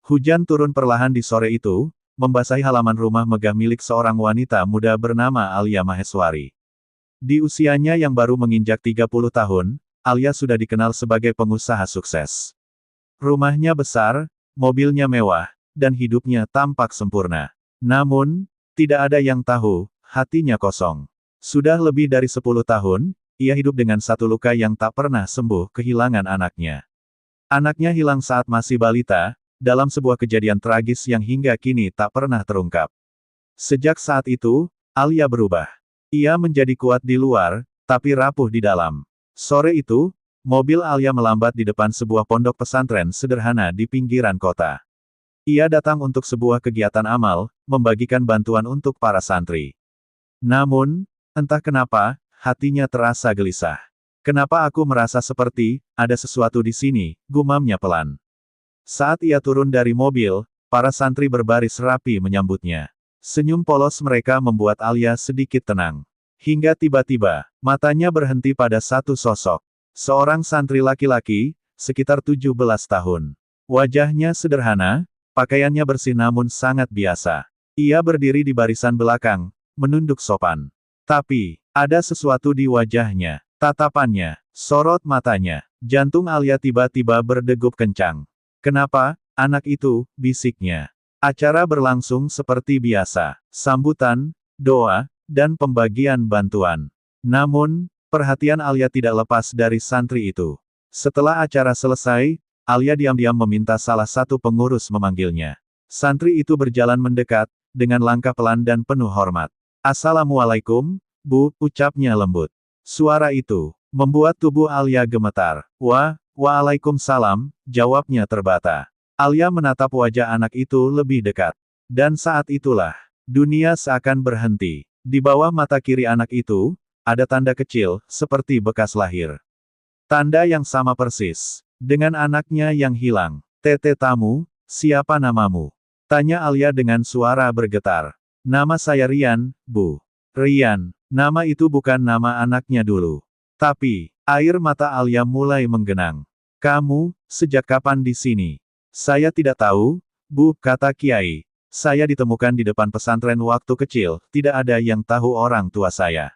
Hujan turun perlahan di sore itu, membasahi halaman rumah megah milik seorang wanita muda bernama Alia Maheswari. Di usianya yang baru menginjak 30 tahun, Alia sudah dikenal sebagai pengusaha sukses. Rumahnya besar, mobilnya mewah, dan hidupnya tampak sempurna. Namun, tidak ada yang tahu, hatinya kosong. Sudah lebih dari 10 tahun, ia hidup dengan satu luka yang tak pernah sembuh, kehilangan anaknya. Anaknya hilang saat masih balita, dalam sebuah kejadian tragis yang hingga kini tak pernah terungkap. Sejak saat itu, Alia berubah. Ia menjadi kuat di luar, tapi rapuh di dalam. Sore itu, mobil Alia melambat di depan sebuah pondok pesantren sederhana di pinggiran kota. Ia datang untuk sebuah kegiatan amal, membagikan bantuan untuk para santri. Namun, entah kenapa, hatinya terasa gelisah. Kenapa aku merasa seperti ada sesuatu di sini, gumamnya pelan. Saat ia turun dari mobil, para santri berbaris rapi menyambutnya. Senyum polos mereka membuat Alia sedikit tenang. Hingga tiba-tiba, matanya berhenti pada satu sosok. Seorang santri laki-laki, sekitar 17 tahun. Wajahnya sederhana, pakaiannya bersih namun sangat biasa. Ia berdiri di barisan belakang, menunduk sopan. Tapi, ada sesuatu di wajahnya, tatapannya, sorot matanya. Jantung Alia tiba-tiba berdegup kencang. Kenapa, anak itu, bisiknya. Acara berlangsung seperti biasa. Sambutan, doa, dan pembagian bantuan. Namun, perhatian Alia tidak lepas dari santri itu. Setelah acara selesai, Alia diam-diam meminta salah satu pengurus memanggilnya. Santri itu berjalan mendekat, dengan langkah pelan dan penuh hormat. "Assalamualaikum, Bu," ucapnya lembut. Suara itu membuat tubuh Alia gemetar. Waalaikumsalam, jawabnya terbata. Alia menatap wajah anak itu lebih dekat. Dan saat itulah, dunia seakan berhenti. Di bawah mata kiri anak itu, ada tanda kecil, seperti bekas lahir. Tanda yang sama persis dengan anaknya yang hilang. "Tete tamu, siapa namamu?" tanya Alia dengan suara bergetar. "Nama saya Rian, Bu." Rian, nama itu bukan nama anaknya dulu. Tapi, air mata Alia mulai menggenang. "Kamu, sejak kapan di sini?" "Saya tidak tahu, Bu," kata Kiai. "Saya ditemukan di depan pesantren waktu kecil, tidak ada yang tahu orang tua saya."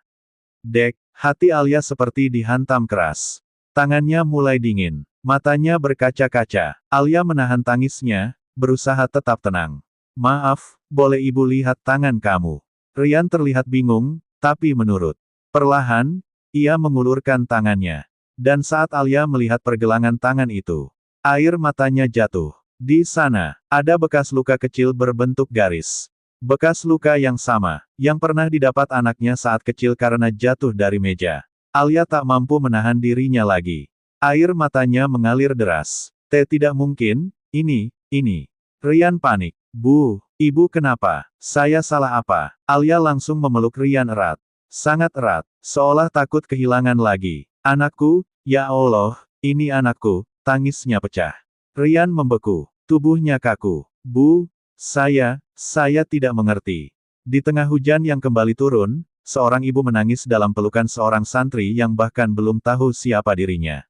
Dek, hati Alia seperti dihantam keras. Tangannya mulai dingin. Matanya berkaca-kaca. Alia menahan tangisnya, berusaha tetap tenang. "Maaf, boleh ibu lihat tangan kamu?" Rian terlihat bingung, tapi menurut. Perlahan, ia mengulurkan tangannya. Dan saat Alia melihat pergelangan tangan itu, air matanya jatuh. Di sana, ada bekas luka kecil berbentuk garis. Bekas luka yang sama, yang pernah didapat anaknya saat kecil karena jatuh dari meja. Alia tak mampu menahan dirinya lagi. Air matanya mengalir deras. Tidak mungkin, ini. Rian panik. "Bu, ibu kenapa? Saya salah apa?" Alia langsung memeluk Rian erat. Sangat erat, seolah takut kehilangan lagi. "Anakku, ya Allah, ini anakku," tangisnya pecah. Rian membeku, tubuhnya kaku. "Bu, saya tidak mengerti." Di tengah hujan yang kembali turun, seorang ibu menangis dalam pelukan seorang santri yang bahkan belum tahu siapa dirinya.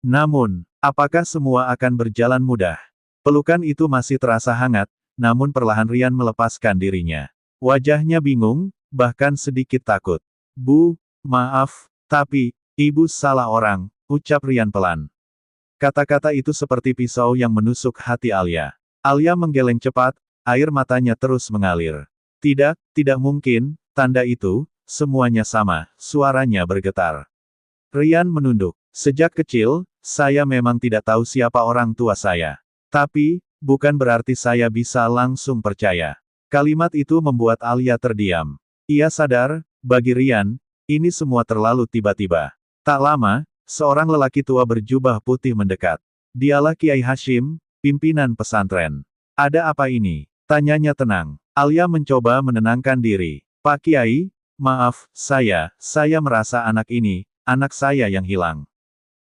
Namun, apakah semua akan berjalan mudah? Pelukan itu masih terasa hangat, namun perlahan Rian melepaskan dirinya. Wajahnya bingung, bahkan sedikit takut. "Bu, maaf, tapi, ibu salah orang," ucap Rian pelan. Kata-kata itu seperti pisau yang menusuk hati Alia. Alia menggeleng cepat, air matanya terus mengalir. Tidak mungkin, tanda itu, semuanya sama," suaranya bergetar. Rian menunduk. "Sejak kecil, saya memang tidak tahu siapa orang tua saya. Tapi, bukan berarti saya bisa langsung percaya." Kalimat itu membuat Alia terdiam. Ia sadar, bagi Rian, ini semua terlalu tiba-tiba. Tak lama, seorang lelaki tua berjubah putih mendekat. Dialah Kiai Hashim, pimpinan pesantren. "Ada apa ini?" tanyanya tenang. Alia mencoba menenangkan diri. "Pak Kiai, maaf, saya merasa anak saya yang hilang."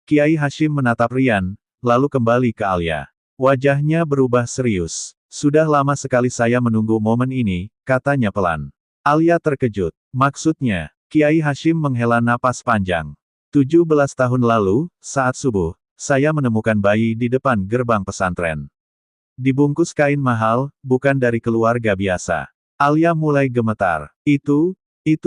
Kiai Hashim menatap Rian, lalu kembali ke Alia. Wajahnya berubah serius. "Sudah lama sekali saya menunggu momen ini," katanya pelan. Alia terkejut. "Maksudnya?" Kiai Hashim menghela napas panjang. 17 tahun lalu, saat subuh, saya menemukan bayi di depan gerbang pesantren. Dibungkus kain mahal, bukan dari keluarga biasa. Alia mulai gemetar. Itu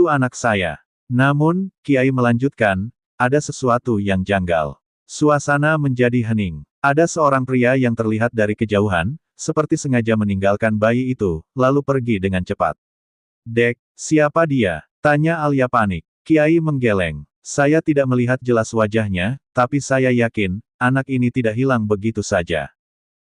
anak saya. Namun, Kiai melanjutkan, ada sesuatu yang janggal. Suasana menjadi hening. Ada seorang pria yang terlihat dari kejauhan, seperti sengaja meninggalkan bayi itu, lalu pergi dengan cepat. Dek, siapa dia? Tanya Alia panik. Kiai menggeleng. Saya tidak melihat jelas wajahnya, tapi saya yakin, anak ini tidak hilang begitu saja.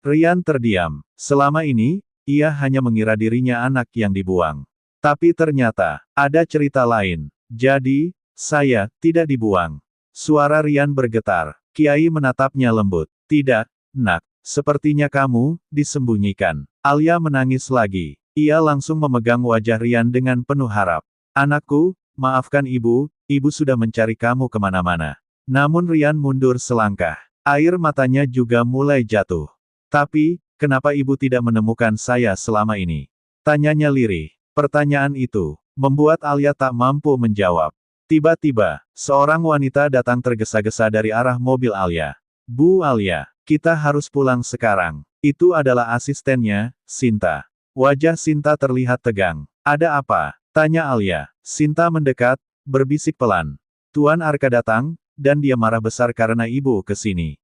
Rian terdiam. Selama ini, ia hanya mengira dirinya anak yang dibuang. Tapi ternyata, ada cerita lain. Jadi, saya tidak dibuang. Suara Rian bergetar. Kiai menatapnya lembut. Tidak, nak. Sepertinya kamu disembunyikan. Alia menangis lagi. Ia langsung memegang wajah Rian dengan penuh harap. Anakku, maafkan ibu sudah mencari kamu kemana-mana. Namun Rian mundur selangkah. Air matanya juga mulai jatuh. Tapi, kenapa ibu tidak menemukan saya selama ini? Tanyanya lirih. Pertanyaan itu membuat Alia tak mampu menjawab. Tiba-tiba, seorang wanita datang tergesa-gesa dari arah mobil Alia. Bu Alia, kita harus pulang sekarang. Itu adalah asistennya, Sinta. Wajah Sinta terlihat tegang. Ada apa? Tanya Alia. Sinta mendekat, berbisik pelan. Tuan Arka datang, dan dia marah besar karena ibu ke sini.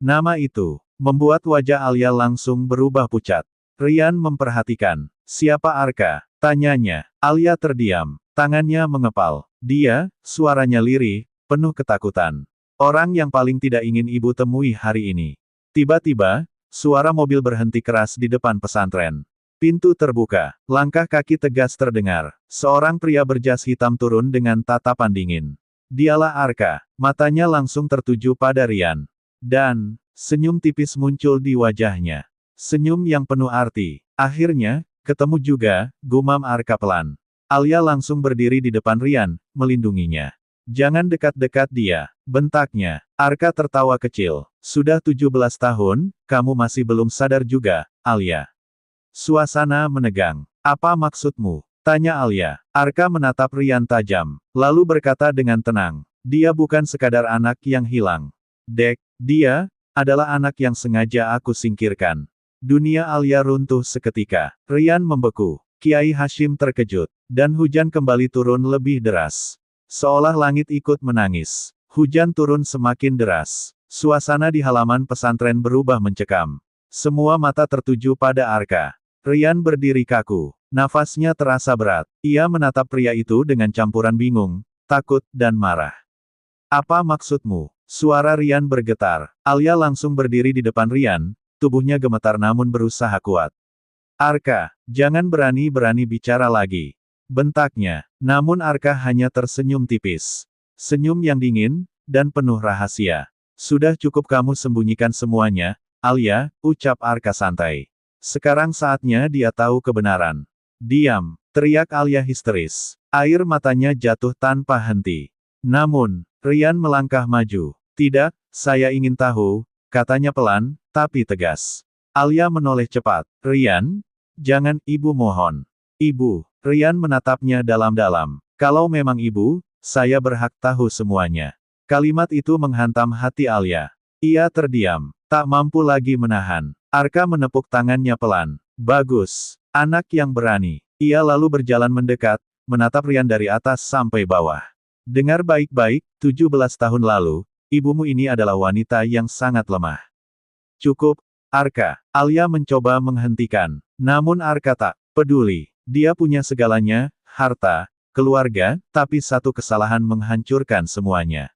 Nama itu membuat wajah Alia langsung berubah pucat. Rian memperhatikan. Siapa Arka? Tanyanya. Alia terdiam. Tangannya mengepal. Dia, suaranya lirih, penuh ketakutan. Orang yang paling tidak ingin ibu temui hari ini. Tiba-tiba, suara mobil berhenti keras di depan pesantren. Pintu terbuka. Langkah kaki tegas terdengar. Seorang pria berjas hitam turun dengan tatapan dingin. Dialah Arka. Matanya langsung tertuju pada Rian. Dan, senyum tipis muncul di wajahnya. Senyum yang penuh arti. Akhirnya, ketemu juga, gumam Arka pelan. Alia langsung berdiri di depan Rian, melindunginya. Jangan dekat-dekat dia, bentaknya. Arka tertawa kecil. Sudah 17 tahun, kamu masih belum sadar juga, Alia. Suasana menegang. Apa maksudmu? Tanya Alia. Arka menatap Rian tajam, lalu berkata dengan tenang. Dia bukan sekadar anak yang hilang. Dek, dia adalah anak yang sengaja aku singkirkan. Dunia Alia runtuh seketika. Rian membeku. Kiai Hashim terkejut. Dan hujan kembali turun lebih deras. Seolah langit ikut menangis. Hujan turun semakin deras. Suasana di halaman pesantren berubah mencekam. Semua mata tertuju pada Arka. Rian berdiri kaku. Nafasnya terasa berat. Ia menatap pria itu dengan campuran bingung, takut, dan marah. Apa maksudmu? Suara Rian bergetar. Alia langsung berdiri di depan Rian, tubuhnya gemetar namun berusaha kuat. Arka, jangan berani-berani bicara lagi. Bentaknya. Namun Arka hanya tersenyum tipis. Senyum yang dingin, dan penuh rahasia. Sudah cukup kamu sembunyikan semuanya, Alia, ucap Arka santai. Sekarang saatnya dia tahu kebenaran. Diam, teriak Alia histeris. Air matanya jatuh tanpa henti. Namun, Rian melangkah maju. Tidak, saya ingin tahu, katanya pelan, tapi tegas. Alia menoleh cepat. Rian, jangan, ibu mohon. Ibu. Rian menatapnya dalam-dalam. Kalau memang ibu, saya berhak tahu semuanya. Kalimat itu menghantam hati Alia. Ia terdiam, tak mampu lagi menahan. Arka menepuk tangannya pelan. Bagus, anak yang berani. Ia lalu berjalan mendekat, menatap Rian dari atas sampai bawah. Dengar baik-baik, 17 tahun lalu, ibumu ini adalah wanita yang sangat lemah. Cukup, Arka. Alia mencoba menghentikan. Namun Arka tak peduli. Dia punya segalanya, harta, keluarga, tapi satu kesalahan menghancurkan semuanya.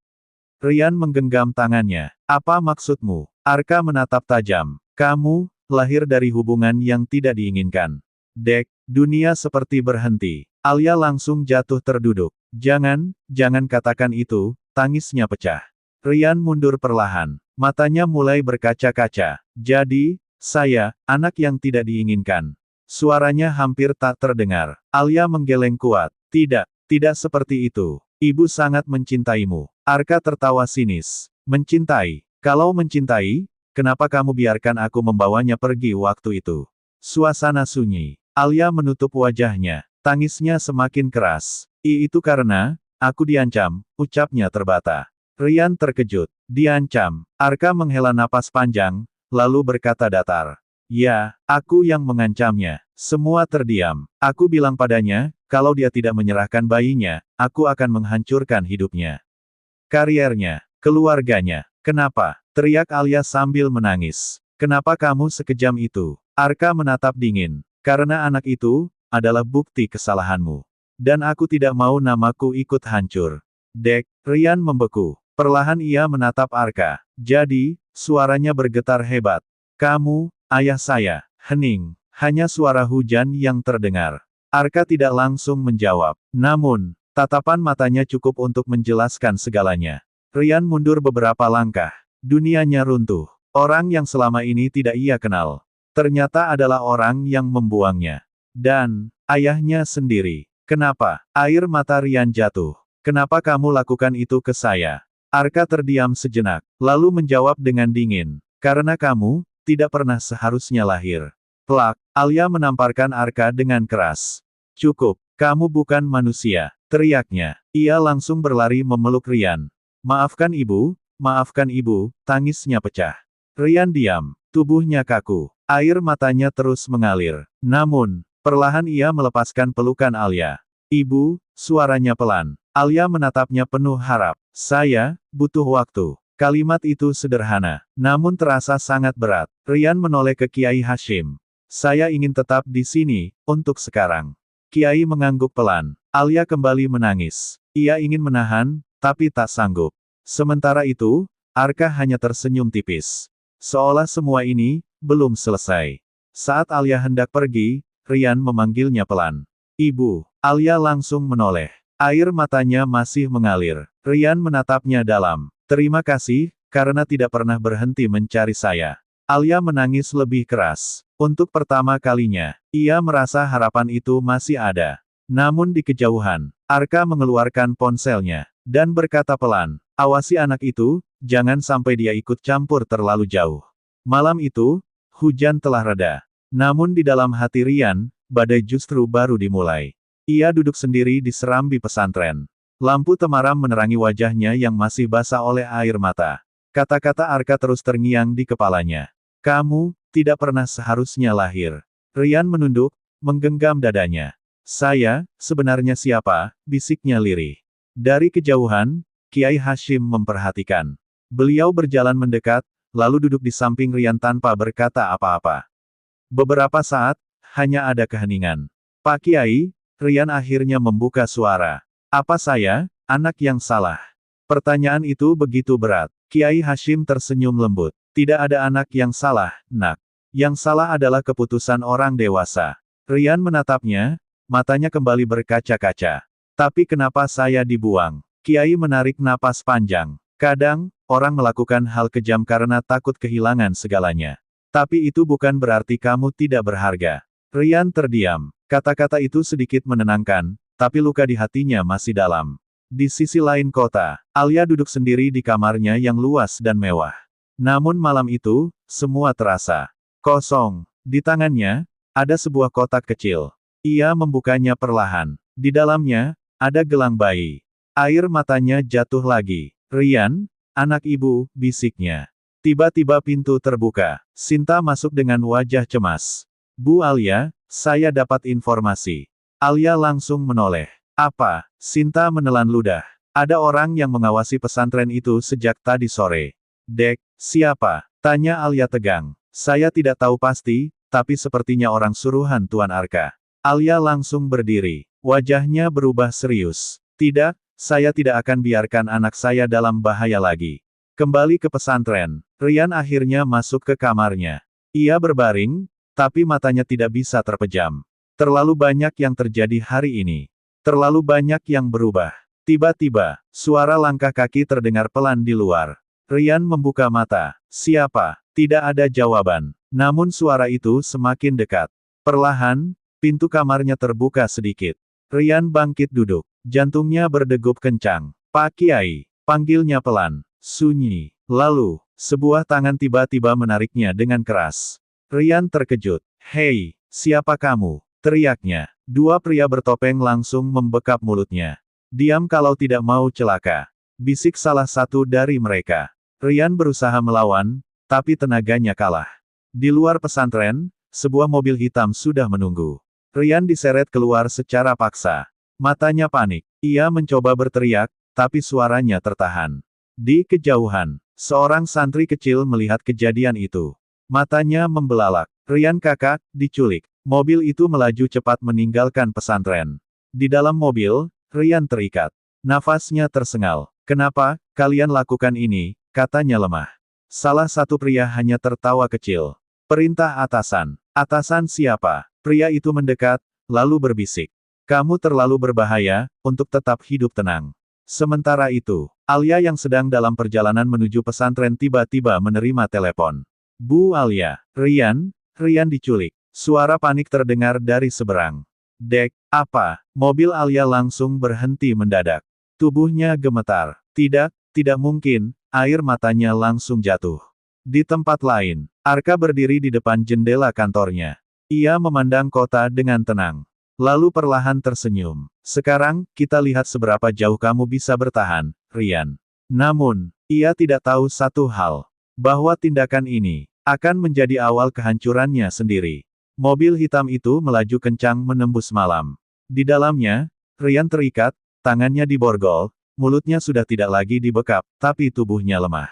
Rian menggenggam tangannya. Apa maksudmu? Arka menatap tajam. Kamu, lahir dari hubungan yang tidak diinginkan. Dek, dunia seperti berhenti. Alia langsung jatuh terduduk. Jangan katakan itu, tangisnya pecah. Rian mundur perlahan. Matanya mulai berkaca-kaca. Jadi, saya, anak yang tidak diinginkan. Suaranya hampir tak terdengar. Alia menggeleng kuat. Tidak seperti itu. Ibu sangat mencintaimu. Arka tertawa sinis. Mencintai? Kalau mencintai, kenapa kamu biarkan aku membawanya pergi waktu itu? Suasana sunyi. Alia menutup wajahnya. Tangisnya semakin keras. Itu karena, aku diancam, ucapnya terbata. Rian terkejut. Diancam. Arka menghela napas panjang, lalu berkata datar. Ya, aku yang mengancamnya. Semua terdiam. Aku bilang padanya, kalau dia tidak menyerahkan bayinya, aku akan menghancurkan hidupnya. Kariernya, keluarganya. Kenapa? Teriak Alia sambil menangis. Kenapa kamu sekejam itu? Arka menatap dingin. Karena anak itu adalah bukti kesalahanmu. Dan aku tidak mau namaku ikut hancur. Dek, Rian membeku. Perlahan ia menatap Arka. Jadi, suaranya bergetar hebat. Kamu, ayah saya. Hening. Hanya suara hujan yang terdengar. Arka tidak langsung menjawab. Namun, tatapan matanya cukup untuk menjelaskan segalanya. Rian mundur beberapa langkah. Dunianya runtuh. Orang yang selama ini tidak ia kenal. Ternyata adalah orang yang membuangnya. Dan, ayahnya sendiri. Kenapa? Air mata Rian jatuh. Kenapa kamu lakukan itu ke saya? Arka terdiam sejenak, lalu menjawab dengan dingin. Karena kamu, tidak pernah seharusnya lahir. Plak, Alia menamparkan Arka dengan keras. Cukup, kamu bukan manusia, teriaknya. Ia langsung berlari memeluk Rian. Maafkan ibu, tangisnya pecah. Rian diam, tubuhnya kaku, air matanya terus mengalir. Namun, perlahan ia melepaskan pelukan Alia. Ibu, suaranya pelan. Alia menatapnya penuh harap. Saya, butuh waktu. Kalimat itu sederhana, namun terasa sangat berat. Rian menoleh ke Kiai Hashim. Saya ingin tetap di sini, untuk sekarang. Kiai mengangguk pelan. Alia kembali menangis. Ia ingin menahan, tapi tak sanggup. Sementara itu, Arka hanya tersenyum tipis. Seolah semua ini, belum selesai. Saat Alia hendak pergi, Rian memanggilnya pelan. Ibu, Alia langsung menoleh. Air matanya masih mengalir. Rian menatapnya dalam. Terima kasih, karena tidak pernah berhenti mencari saya. Alia menangis lebih keras. Untuk pertama kalinya, ia merasa harapan itu masih ada. Namun di kejauhan, Arka mengeluarkan ponselnya, dan berkata pelan, awasi anak itu, jangan sampai dia ikut campur terlalu jauh. Malam itu, hujan telah reda. Namun di dalam hati Rian, badai justru baru dimulai. Ia duduk sendiri di serambi pesantren. Lampu temaram menerangi wajahnya yang masih basah oleh air mata. Kata-kata Arka terus terngiang di kepalanya. Kamu, tidak pernah seharusnya lahir. Rian menunduk, menggenggam dadanya. Saya, sebenarnya siapa, bisiknya lirih. Dari kejauhan, Kiai Hashim memperhatikan. Beliau berjalan mendekat, lalu duduk di samping Rian tanpa berkata apa-apa. Beberapa saat, hanya ada keheningan. Pak Kiai, Rian akhirnya membuka suara. Apa saya, anak yang salah? Pertanyaan itu begitu berat. Kiai Hashim tersenyum lembut. Tidak ada anak yang salah, nak. Yang salah adalah keputusan orang dewasa. Rian menatapnya, matanya kembali berkaca-kaca. Tapi kenapa saya dibuang? Kiai menarik napas panjang. Kadang, orang melakukan hal kejam karena takut kehilangan segalanya. Tapi itu bukan berarti kamu tidak berharga. Rian terdiam. Kata-kata itu sedikit menenangkan, tapi luka di hatinya masih dalam. Di sisi lain kota, Alia duduk sendiri di kamarnya yang luas dan mewah. Namun malam itu, semua terasa kosong. Di tangannya, ada sebuah kotak kecil. Ia membukanya perlahan. Di dalamnya, ada gelang bayi. Air matanya jatuh lagi. Rian, anak ibu, bisiknya. Tiba-tiba pintu terbuka. Sinta masuk dengan wajah cemas. Bu Alia, saya dapat informasi. Alia langsung menoleh. Apa? Sinta menelan ludah. Ada orang yang mengawasi pesantren itu sejak tadi sore. Dek, siapa? Tanya Alia tegang. Saya tidak tahu pasti, tapi sepertinya orang suruhan Tuan Arka. Alia langsung berdiri. Wajahnya berubah serius. Tidak, saya tidak akan biarkan anak saya dalam bahaya lagi. Kembali ke pesantren, Rian akhirnya masuk ke kamarnya. Ia berbaring, tapi matanya tidak bisa terpejam. Terlalu banyak yang terjadi hari ini. Terlalu banyak yang berubah. Tiba-tiba, suara langkah kaki terdengar pelan di luar. Rian membuka mata. Siapa? Tidak ada jawaban. Namun suara itu semakin dekat. Perlahan, pintu kamarnya terbuka sedikit. Rian bangkit duduk. Jantungnya berdegup kencang. Pak Kiai, panggilnya pelan. Sunyi. Lalu, sebuah tangan tiba-tiba menariknya dengan keras. Rian terkejut. Hei, siapa kamu? Teriaknya. Dua pria bertopeng langsung membekap mulutnya. Diam kalau tidak mau celaka. Bisik salah satu dari mereka. Rian berusaha melawan, tapi tenaganya kalah. Di luar pesantren, sebuah mobil hitam sudah menunggu. Rian diseret keluar secara paksa. Matanya panik. Ia mencoba berteriak, tapi suaranya tertahan. Di kejauhan, seorang santri kecil melihat kejadian itu. Matanya membelalak. Rian kakak, diculik. Mobil itu melaju cepat meninggalkan pesantren. Di dalam mobil, Rian terikat. Nafasnya tersengal. Kenapa kalian lakukan ini? Katanya lemah. Salah satu pria hanya tertawa kecil. Perintah atasan. Atasan siapa? Pria itu mendekat, lalu berbisik. Kamu terlalu berbahaya, untuk tetap hidup tenang. Sementara itu, Alia yang sedang dalam perjalanan menuju pesantren tiba-tiba menerima telepon. Bu Alia, Rian diculik. Suara panik terdengar dari seberang. Dek, apa? Mobil Alia langsung berhenti mendadak. Tubuhnya gemetar. Tidak mungkin, air matanya langsung jatuh. Di tempat lain, Arka berdiri di depan jendela kantornya. Ia memandang kota dengan tenang. Lalu perlahan tersenyum. Sekarang, kita lihat seberapa jauh kamu bisa bertahan, Rian. Namun, ia tidak tahu satu hal. Bahwa tindakan ini, akan menjadi awal kehancurannya sendiri. Mobil hitam itu melaju kencang menembus malam. Di dalamnya, Rian terikat, tangannya diborgol, mulutnya sudah tidak lagi dibekap, tapi tubuhnya lemah.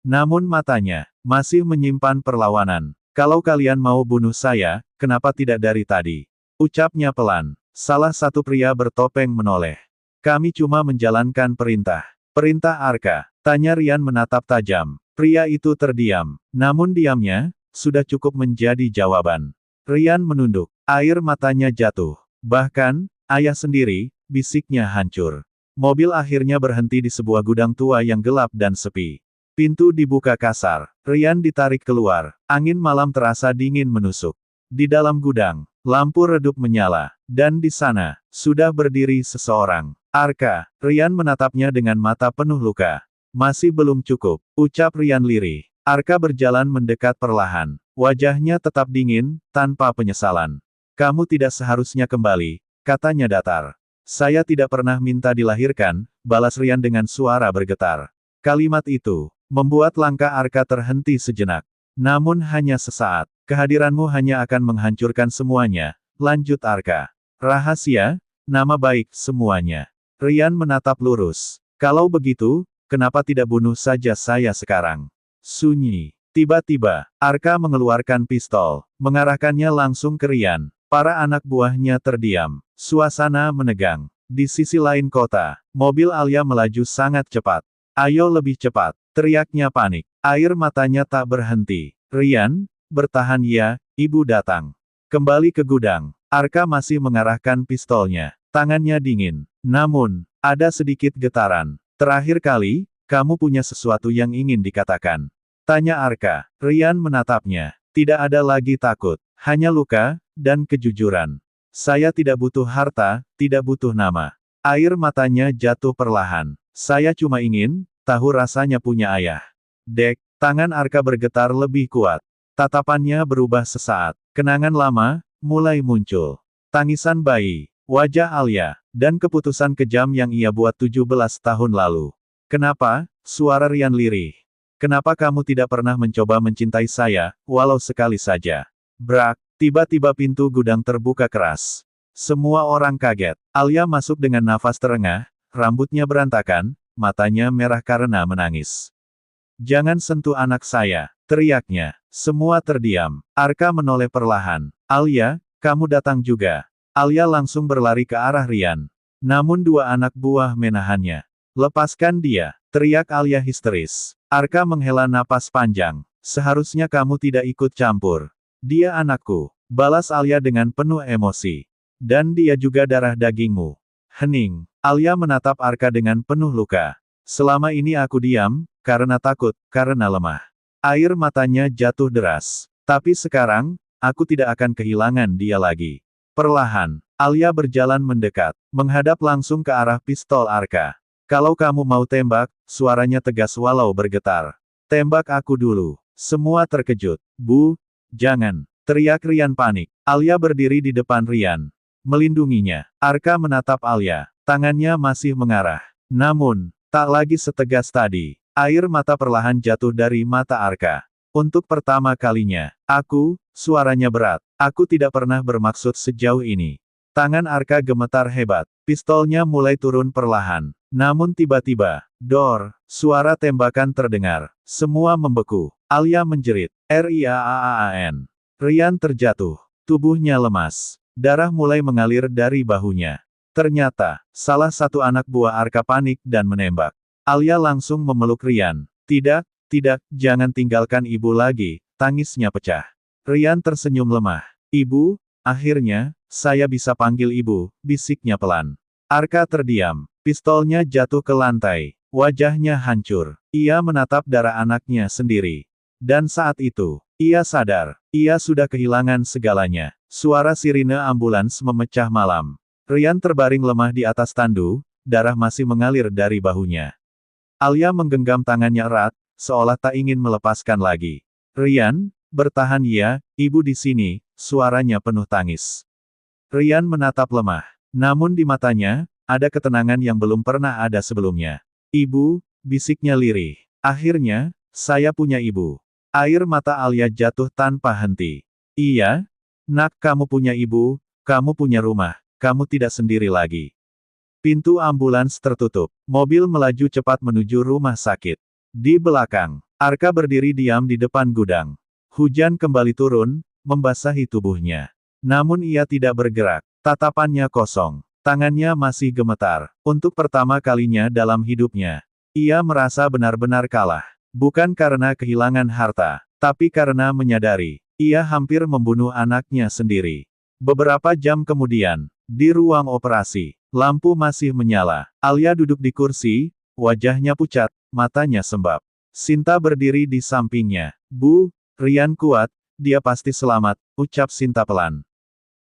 Namun matanya, masih menyimpan perlawanan. Kalau kalian mau bunuh saya, kenapa tidak dari tadi? Ucapnya pelan. Salah satu pria bertopeng menoleh. Kami cuma menjalankan perintah. Perintah Arka? Tanya Rian menatap tajam. Pria itu terdiam. Namun diamnya, sudah cukup menjadi jawaban. Rian menunduk. Air matanya jatuh. Bahkan, ayah sendiri, bisiknya hancur. Mobil akhirnya berhenti di sebuah gudang tua yang gelap dan sepi. Pintu dibuka kasar. Rian ditarik keluar. Angin malam terasa dingin menusuk. Di dalam gudang, lampu redup menyala. Dan di sana, sudah berdiri seseorang. Arka. Rian menatapnya dengan mata penuh luka. Masih belum cukup, ucap Rian lirih. Arka berjalan mendekat perlahan. Wajahnya tetap dingin, tanpa penyesalan. Kamu tidak seharusnya kembali, katanya datar. Saya tidak pernah minta dilahirkan, balas Rian dengan suara bergetar. Kalimat itu, membuat langkah Arka terhenti sejenak. Namun hanya sesaat. Kehadiranmu hanya akan menghancurkan semuanya, lanjut Arka. Rahasia, nama baik, semuanya. Rian menatap lurus. Kalau begitu, kenapa tidak bunuh saja saya sekarang? Sunyi. Tiba-tiba, Arka mengeluarkan pistol, mengarahkannya langsung ke Rian. Para anak buahnya terdiam. Suasana menegang. Di sisi lain kota, mobil Alia melaju sangat cepat. Ayo lebih cepat, teriaknya panik. Air matanya tak berhenti. Rian, bertahan ya, ibu datang. Kembali ke gudang. Arka masih mengarahkan pistolnya. Tangannya dingin. Namun, ada sedikit getaran. Terakhir kali, kamu punya sesuatu yang ingin dikatakan. Tanya Arka. Rian menatapnya. Tidak ada lagi takut. Hanya luka, dan kejujuran. Saya tidak butuh harta, tidak butuh nama. Air matanya jatuh perlahan. Saya cuma ingin, tahu rasanya punya ayah. Dek, tangan Arka bergetar lebih kuat. Tatapannya berubah sesaat. Kenangan lama, mulai muncul. Tangisan bayi, wajah Alia, dan keputusan kejam yang ia buat 17 tahun lalu. Kenapa? Suara Rian lirih. Kenapa kamu tidak pernah mencoba mencintai saya, walau sekali saja? Brak, tiba-tiba pintu gudang terbuka keras. Semua orang kaget. Alia masuk dengan nafas terengah, rambutnya berantakan, matanya merah karena menangis. Jangan sentuh anak saya, teriaknya. Semua terdiam. Arka menoleh perlahan. Alia, kamu datang juga. Alia langsung berlari ke arah Rian. Namun dua anak buah menahannya. Lepaskan dia, teriak Alia histeris. Arka menghela napas panjang. Seharusnya kamu tidak ikut campur. Dia anakku, balas Alia dengan penuh emosi. Dan dia juga darah dagingmu. Hening. Alia menatap Arka dengan penuh luka. Selama ini aku diam, karena takut, karena lemah. Air matanya jatuh deras. Tapi sekarang, aku tidak akan kehilangan dia lagi. Perlahan, Alia berjalan mendekat, menghadap langsung ke arah pistol Arka. Kalau kamu mau tembak, suaranya tegas walau bergetar. Tembak aku dulu. Semua terkejut. Bu, jangan, teriak Rian panik. Alia berdiri di depan Rian. Melindunginya. Arka menatap Alia. Tangannya masih mengarah. Namun, tak lagi setegas tadi. Air mata perlahan jatuh dari mata Arka. Untuk pertama kalinya, suaranya berat. Aku tidak pernah bermaksud sejauh ini. Tangan Arka gemetar hebat. Pistolnya mulai turun perlahan. Namun tiba-tiba, suara tembakan terdengar. Semua membeku. Alia menjerit. Riaaan. Rian terjatuh. Tubuhnya lemas. Darah mulai mengalir dari bahunya. Ternyata, salah satu anak buah Arka panik dan menembak. Alia langsung memeluk Rian. Tidak, jangan tinggalkan ibu lagi, tangisnya pecah. Rian tersenyum lemah. Ibu, akhirnya, saya bisa panggil ibu, bisiknya pelan. Arka terdiam. Pistolnya jatuh ke lantai. Wajahnya hancur. Ia menatap darah anaknya sendiri. Dan saat itu, ia sadar, ia sudah kehilangan segalanya. Suara sirine ambulans memecah malam. Rian terbaring lemah di atas tandu, darah masih mengalir dari bahunya. Alia menggenggam tangannya erat, seolah tak ingin melepaskan lagi. Rian, bertahan ya, ibu di sini, suaranya penuh tangis. Rian menatap lemah. Namun di matanya, ada ketenangan yang belum pernah ada sebelumnya. Ibu, bisiknya lirih. Akhirnya, saya punya ibu. Air mata Alia jatuh tanpa henti. Iya, nak, kamu punya ibu, kamu punya rumah, kamu tidak sendiri lagi. Pintu ambulans tertutup. Mobil melaju cepat menuju rumah sakit. Di belakang, Arka berdiri diam di depan gudang. Hujan kembali turun, membasahi tubuhnya. Namun ia tidak bergerak. Tatapannya kosong. Tangannya masih gemetar. Untuk pertama kalinya dalam hidupnya, ia merasa benar-benar kalah. Bukan karena kehilangan harta, tapi karena menyadari, ia hampir membunuh anaknya sendiri. Beberapa jam kemudian, di ruang operasi, lampu masih menyala. Alia duduk di kursi, wajahnya pucat, matanya sembab. Sinta berdiri di sampingnya. Bu, Rian kuat, dia pasti selamat, ucap Sinta pelan.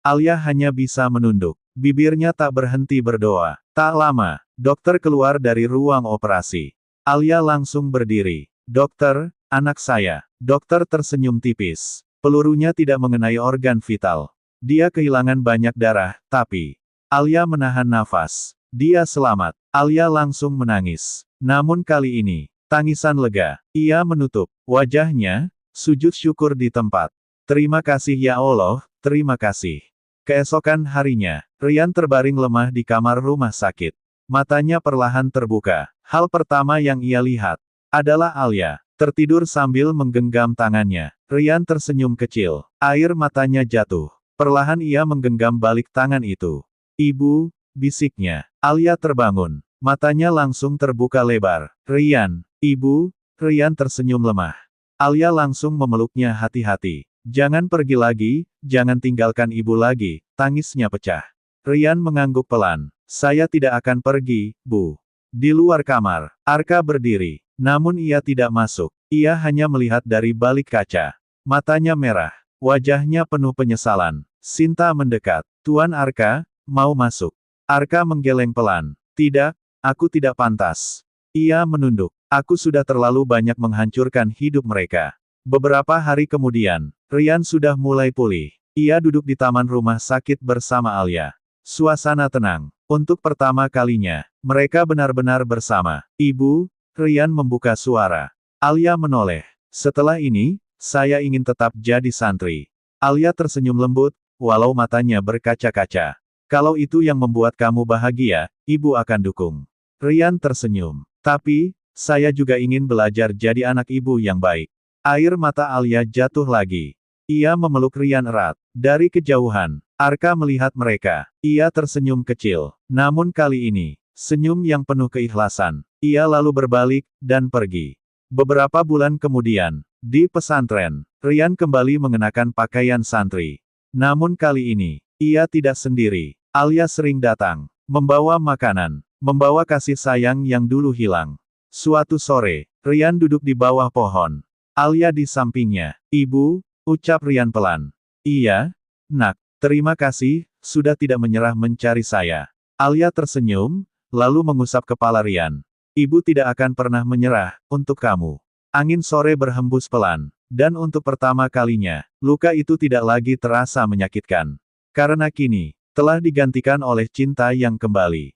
Alia hanya bisa menunduk. Bibirnya tak berhenti berdoa. Tak lama, dokter keluar dari ruang operasi. Alia langsung berdiri. Dokter, anak saya. Dokter tersenyum tipis. Pelurunya tidak mengenai organ vital. Dia kehilangan banyak darah, tapi Alia menahan nafas. Dia selamat. Alia langsung menangis. Namun kali ini, tangisan lega. Ia menutup wajahnya, sujud syukur di tempat. Terima kasih ya Allah, terima kasih. Keesokan harinya, Rian terbaring lemah di kamar rumah sakit. Matanya perlahan terbuka. Hal pertama yang ia lihat adalah Alia, tertidur sambil menggenggam tangannya. Rian tersenyum kecil. Air matanya jatuh. Perlahan ia menggenggam balik tangan itu. Ibu, bisiknya. Alia terbangun. Matanya langsung terbuka lebar. Rian, ibu. Rian tersenyum lemah. Alia langsung memeluknya hati-hati. Jangan pergi lagi, jangan tinggalkan ibu lagi, tangisnya pecah. Rian mengangguk pelan. Saya tidak akan pergi, Bu. Di luar kamar, Arka berdiri. Namun ia tidak masuk. Ia hanya melihat dari balik kaca. Matanya merah. Wajahnya penuh penyesalan. Sinta mendekat. Tuan Arka, mau masuk. Arka menggeleng pelan. Tidak, aku tidak pantas. Ia menunduk. Aku sudah terlalu banyak menghancurkan hidup mereka. Beberapa hari kemudian, Rian sudah mulai pulih. Ia duduk di taman rumah sakit bersama Alia. Suasana tenang. Untuk pertama kalinya, mereka benar-benar bersama. Ibu, Rian membuka suara. Alia menoleh. Setelah ini, saya ingin tetap jadi santri. Alia tersenyum lembut, walau matanya berkaca-kaca. Kalau itu yang membuat kamu bahagia, ibu akan dukung. Rian tersenyum. Tapi, saya juga ingin belajar jadi anak ibu yang baik. Air mata Alia jatuh lagi. Ia memeluk Rian erat. Dari kejauhan, Arka melihat mereka. Ia tersenyum kecil. Namun kali ini, senyum yang penuh keikhlasan. Ia lalu berbalik, dan pergi. Beberapa bulan kemudian, di pesantren, Rian kembali mengenakan pakaian santri. Namun kali ini, ia tidak sendiri. Alia sering datang, membawa makanan, membawa kasih sayang yang dulu hilang. Suatu sore, Rian duduk di bawah pohon. Alia di sampingnya. Ibu, ucap Rian pelan. Iya, nak, terima kasih, sudah tidak menyerah mencari saya. Alia tersenyum, lalu mengusap kepala Rian. Ibu tidak akan pernah menyerah, untuk kamu. Angin sore berhembus pelan, dan untuk pertama kalinya, luka itu tidak lagi terasa menyakitkan. Karena kini, telah digantikan oleh cinta yang kembali.